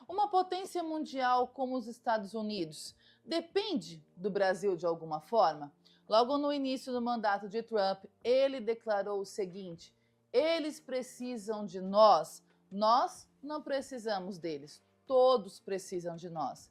Uma potência mundial como os Estados Unidos depende do Brasil de alguma forma? Logo no início do mandato de Trump, ele declarou o seguinte: eles precisam de nós não precisamos deles, todos precisam de nós.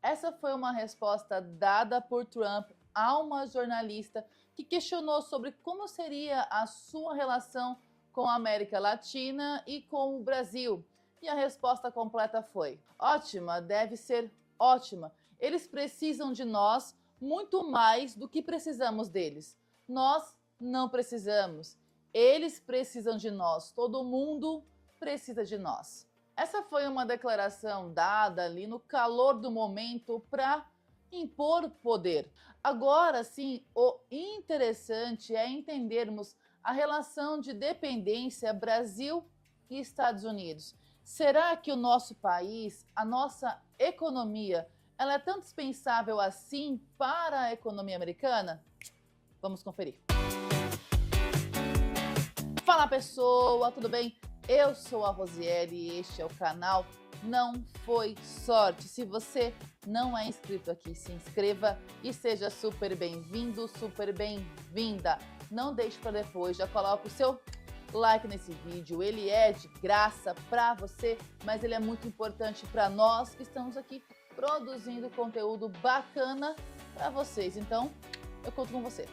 Essa foi uma resposta dada por Trump a uma jornalista que questionou sobre como seria a sua relação com a América Latina e com o Brasil. E a resposta completa foi: ótima, deve ser ótima. Eles precisam de nós muito mais do que precisamos deles. Nós não precisamos. Eles precisam de nós. Todo mundo precisa de nós. Essa foi uma declaração dada ali no calor do momento para impor poder. Agora sim, o interessante é entendermos a relação de dependência Brasil e Estados Unidos. Será que o nosso país, a nossa economia, ela é tão dispensável assim para a economia americana? Vamos conferir. Fala pessoa, tudo bem? Eu sou a Rosiele e este é o canal Não Foi Sorte. Se você não é inscrito aqui, se inscreva e seja super bem-vindo, super bem-vinda. Não deixe para depois, já coloca o seu like nesse vídeo. Ele é de graça para você, mas ele é muito importante para nós que estamos aqui produzindo conteúdo bacana para vocês. Então, eu conto com você.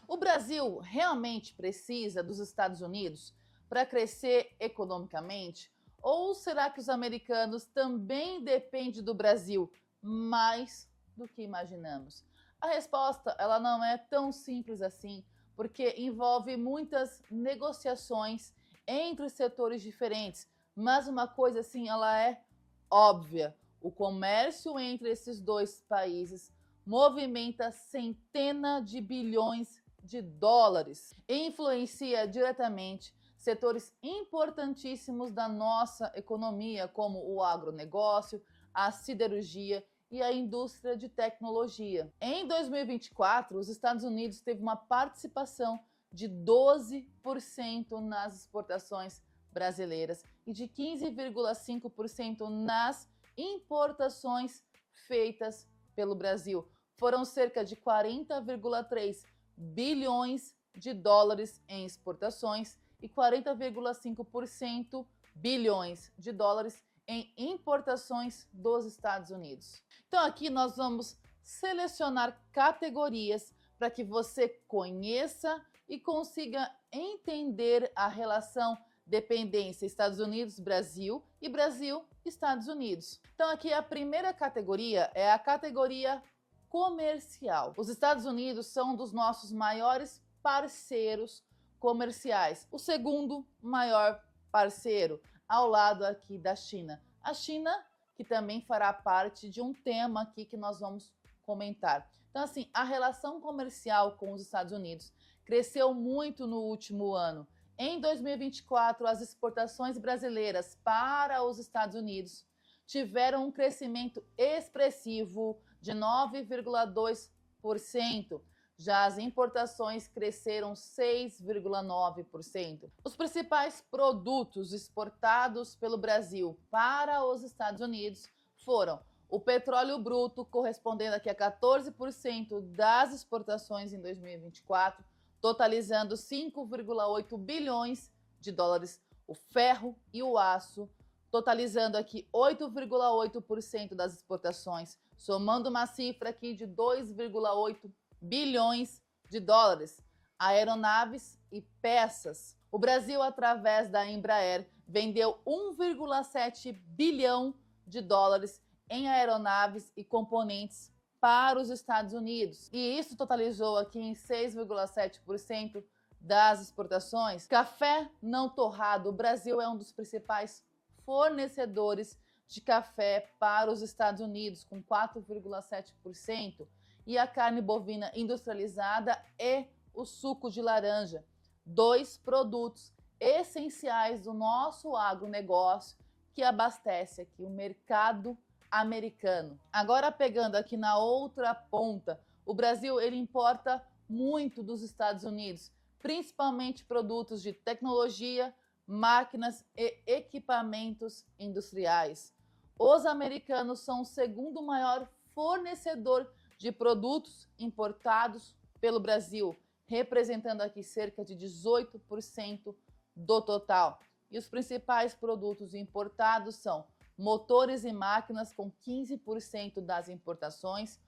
O Brasil realmente precisa dos Estados Unidos para crescer economicamente? Ou será que os americanos também dependem do Brasil mais do que imaginamos? A resposta ela não é tão simples assim, porque envolve muitas negociações entre setores diferentes. Mas uma coisa assim, ela é óbvia: o comércio entre esses dois países movimenta centenas de bilhões de dólares e influencia diretamente setores importantíssimos da nossa economia, como o agronegócio, a siderurgia e a indústria de tecnologia. Em 2024, os Estados Unidos teve uma participação de 12% nas exportações brasileiras e de 15,5% nas importações feitas pelo Brasil. Foram cerca de 40,3 bilhões de dólares em exportações e 40,5% bilhões de dólares em importações dos Estados Unidos. Então aqui nós vamos selecionar categorias para que você conheça e consiga entender a relação dependência Estados Unidos-Brasil e Brasil-Estados Unidos. Então aqui a primeira categoria é a categoria comercial. Os Estados Unidos são um dos nossos maiores parceiros comerciais. O segundo maior parceiro, ao lado aqui da China. A China, que também fará parte de um tema aqui que nós vamos comentar. Então, assim, a relação comercial com os Estados Unidos cresceu muito no último ano. Em 2024, as exportações brasileiras para os Estados Unidos tiveram um crescimento expressivo de 9,2%. Já as importações cresceram 6,9%. Os principais produtos exportados pelo Brasil para os Estados Unidos foram o petróleo bruto, correspondendo aqui a 14% das exportações em 2024, totalizando 5,8 bilhões de dólares, o ferro e o aço, totalizando aqui 8,8% das exportações, somando uma cifra aqui de 2,8 bilhões de dólares, aeronaves e peças. O Brasil, através da Embraer, vendeu 1,7 bilhão de dólares em aeronaves e componentes para os Estados Unidos. E isso totalizou aqui em 6,7% das exportações. Café não torrado. O Brasil é um dos principais fornecedores de café para os Estados Unidos, com 4,7%. E a carne bovina industrializada e o suco de laranja, dois produtos essenciais do nosso agronegócio que abastece aqui o mercado americano. Agora, pegando aqui na outra ponta, o Brasil ele importa muito dos Estados Unidos, principalmente produtos de tecnologia, máquinas e equipamentos industriais. os americanos são o segundo maior fornecedor de produtos importados pelo Brasil, representando aqui cerca de 18% do total. E os principais produtos importados são motores e máquinas, com 15% das importações,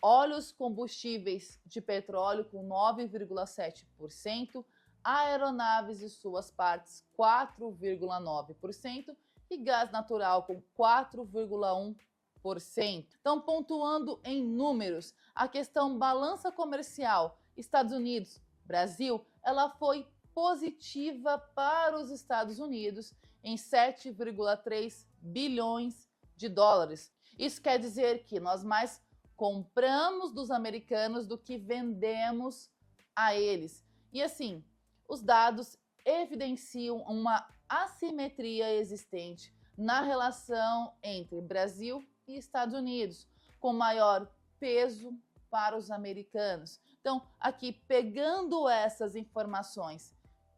óleos combustíveis de petróleo, com 9,7%, aeronaves e suas partes, 4,9%, e gás natural, com 4,1%. Então, pontuando em números, a questão balança comercial Estados Unidos, Brasil, ela foi positiva para os Estados Unidos em 7,3 bilhões de dólares. Isso quer dizer que nós mais compramos dos americanos do que vendemos a eles. E assim, os dados evidenciam uma assimetria existente na relação entre Brasil e Estados Unidos, com maior peso para os americanos. Então, aqui, pegando essas informações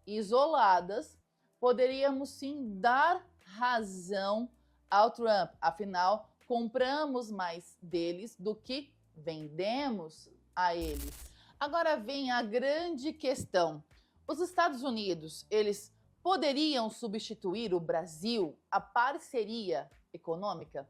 isoladas, poderíamos sim dar razão ao Trump. Afinal, compramos mais deles do que vendemos a eles. Agora vem a grande questão. Os Estados Unidos, eles poderiam substituir o Brasil, a parceria econômica?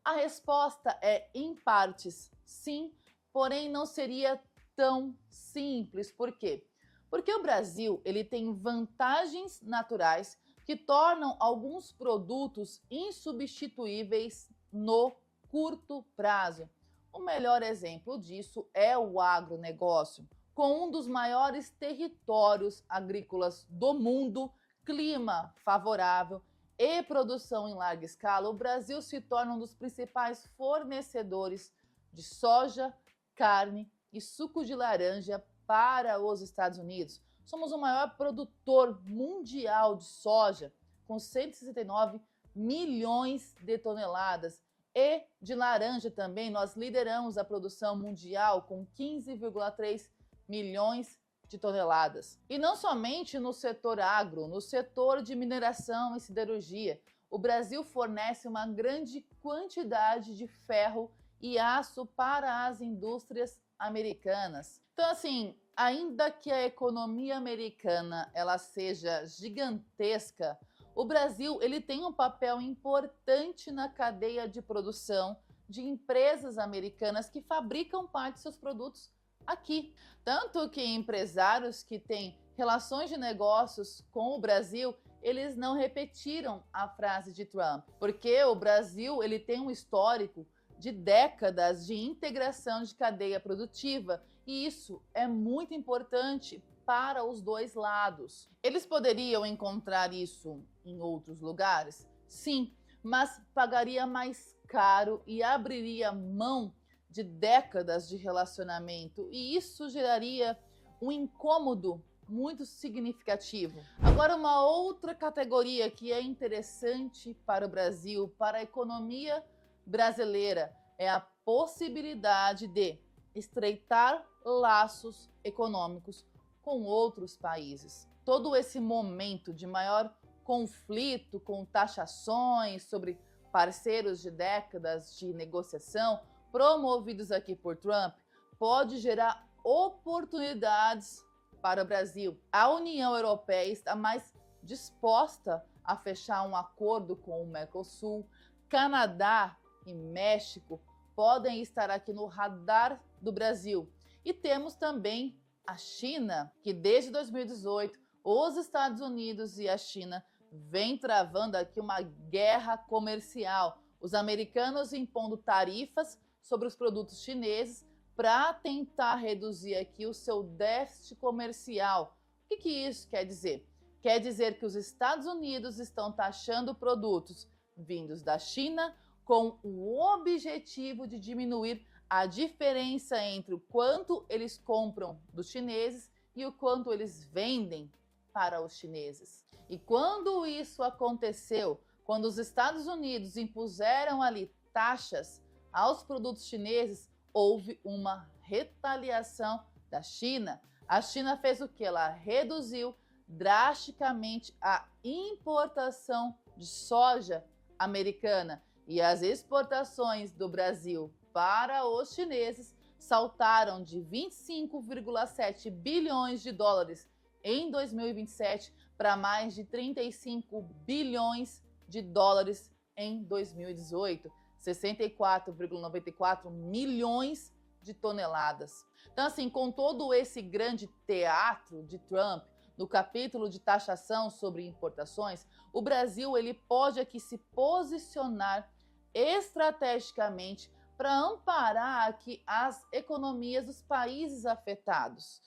A resposta é, em partes, sim, porém não seria tão simples. Por quê? Porque o Brasil, ele tem vantagens naturais que tornam alguns produtos insubstituíveis no curto prazo. O melhor exemplo disso é o agronegócio. Com um dos maiores territórios agrícolas do mundo, clima favorável e produção em larga escala, o Brasil se torna um dos principais fornecedores de soja, carne e suco de laranja para os Estados Unidos. Somos o maior produtor mundial de soja, com 169 milhões de toneladas. E de laranja também, nós lideramos a produção mundial com 15,3 milhões de toneladas. E não somente no setor agro, no setor de mineração e siderurgia, o Brasil fornece uma grande quantidade de ferro e aço para as indústrias americanas. Então, assim, ainda que a economia americana ela seja gigantesca, o Brasil ele tem um papel importante na cadeia de produção de empresas americanas que fabricam parte de seus produtos aqui. Tanto que empresários que têm relações de negócios com o Brasil, eles não repetiram a frase de Trump, porque o Brasil ele tem um histórico de décadas de integração de cadeia produtiva, e isso é muito importante para os dois lados. Eles poderiam encontrar isso em outros lugares? Sim, mas pagaria mais caro e abriria mão de décadas de relacionamento, e isso geraria um incômodo muito significativo. Agora, uma outra categoria que é interessante para o Brasil, para a economia brasileira, é a possibilidade de estreitar laços econômicos com outros países. Todo esse momento de maior conflito com taxações sobre parceiros de décadas de negociação, promovidos aqui por Trump, pode gerar oportunidades para o Brasil. A União Europeia está mais disposta a fechar um acordo com o Mercosul. Canadá e México podem estar aqui no radar do Brasil. E temos também a China, que desde 2018, os Estados Unidos e a China vêm travando aqui uma guerra comercial. Os americanos impondo tarifas sobre os produtos chineses para tentar reduzir aqui o seu déficit comercial. O que isso quer dizer? Quer dizer que os Estados Unidos estão taxando produtos vindos da China com o objetivo de diminuir a diferença entre o quanto eles compram dos chineses e o quanto eles vendem para os chineses. E quando isso aconteceu, quando os Estados Unidos impuseram ali taxas aos produtos chineses, houve uma retaliação da China. A China fez o que? Ela reduziu drasticamente a importação de soja americana. e as exportações do Brasil para os chineses saltaram de 25,7 bilhões de dólares em 2027 para mais de 35 bilhões de dólares em 2018, 64,94 milhões de toneladas. Então, assim, com todo esse grande teatro de Trump, no capítulo de taxação sobre importações, o Brasil ele pode aqui se posicionar estrategicamente para amparar aqui as economias dos países afetados.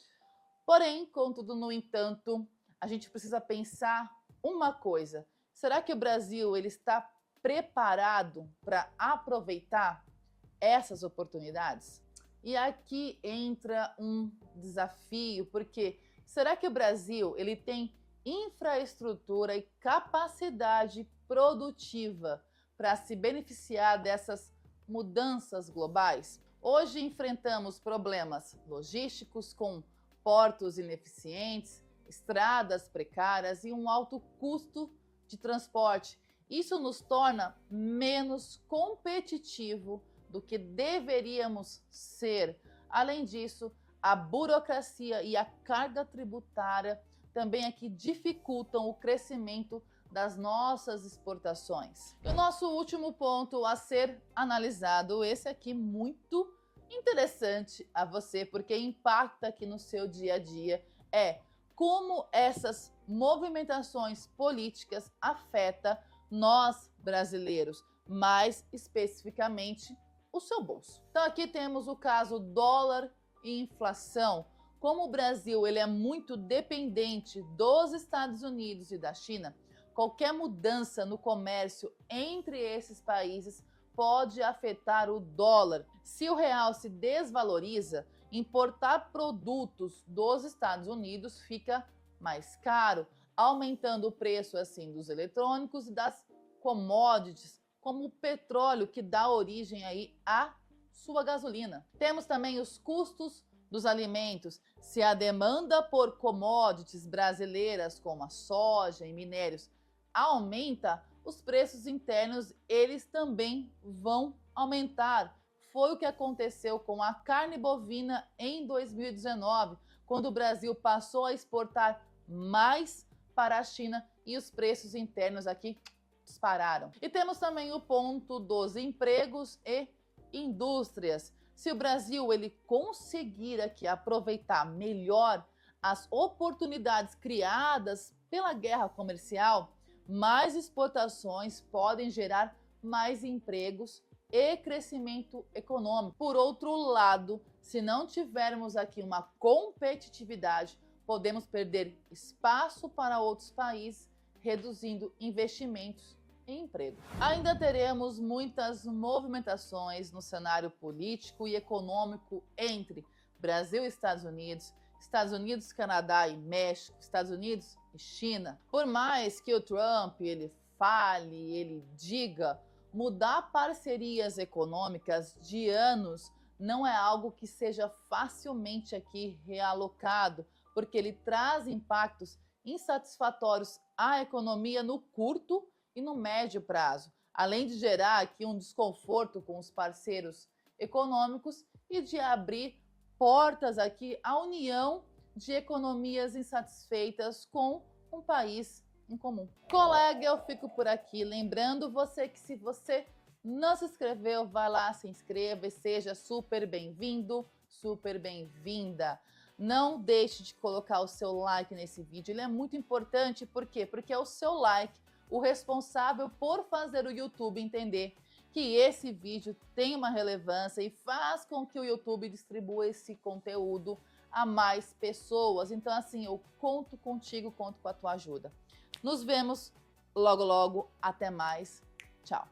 Porém, contudo, no entanto, a gente precisa pensar uma coisa. Será que o Brasil ele está preparado para aproveitar essas oportunidades? E aqui entra um desafio, porque será que o Brasil ele tem infraestrutura e capacidade produtiva para se beneficiar dessas mudanças globais? Hoje enfrentamos problemas logísticos com portos ineficientes, estradas precárias e um alto custo de transporte. Isso nos torna menos competitivo do que deveríamos ser. Além disso, a burocracia e a carga tributária também aqui dificultam o crescimento das nossas exportações. E o nosso último ponto a ser analisado, esse aqui muito interessante a você, porque impacta aqui no seu dia a dia, é como essas movimentações políticas afetam nós brasileiros, mais especificamente o seu bolso. Então aqui temos o caso dólar e inflação. Como o Brasil ele é muito dependente dos Estados Unidos e da China, qualquer mudança no comércio entre esses países pode afetar o dólar. Se o real se desvaloriza, importar produtos dos Estados Unidos fica mais caro, aumentando o preço assim dos eletrônicos e das commodities, como o petróleo, que dá origem aí à sua gasolina. Temos também os custos dos alimentos. Se a demanda por commodities brasileiras, como a soja e minérios, aumenta, os preços internos eles também vão aumentar. Foi o que aconteceu com a carne bovina em 2019, quando o Brasil passou a exportar mais para a China e os preços internos aqui dispararam. E temos também o ponto dos empregos e indústrias. Se o Brasil ele conseguir aqui aproveitar melhor as oportunidades criadas pela guerra comercial, mais exportações podem gerar mais empregos e crescimento econômico. Por outro lado, se não tivermos aqui uma competitividade, podemos perder espaço para outros países, reduzindo investimentos e emprego. Ainda teremos muitas movimentações no cenário político e econômico entre Brasil e Estados Unidos, Canadá e México, Estados Unidos e China. Por mais que o Trump ele fale, ele diga, mudar parcerias econômicas de anos não é algo que seja facilmente aqui realocado, porque ele traz impactos insatisfatórios à economia no curto e no médio prazo, além de gerar aqui um desconforto com os parceiros econômicos e de abrir portas aqui à união de economias insatisfeitas com um país em comum. Colega, eu fico por aqui. Lembrando você que se você não se inscreveu, vai lá, se inscreva e seja super bem-vindo, super bem-vinda. Não deixe de colocar o seu like nesse vídeo, ele é muito importante. Por quê? Porque é o seu like o responsável por fazer o YouTube entender que esse vídeo tem uma relevância e faz com que o YouTube distribua esse conteúdo a mais pessoas. Então, assim, eu conto contigo, conto com a tua ajuda. Nos vemos logo, logo. Até mais. Tchau.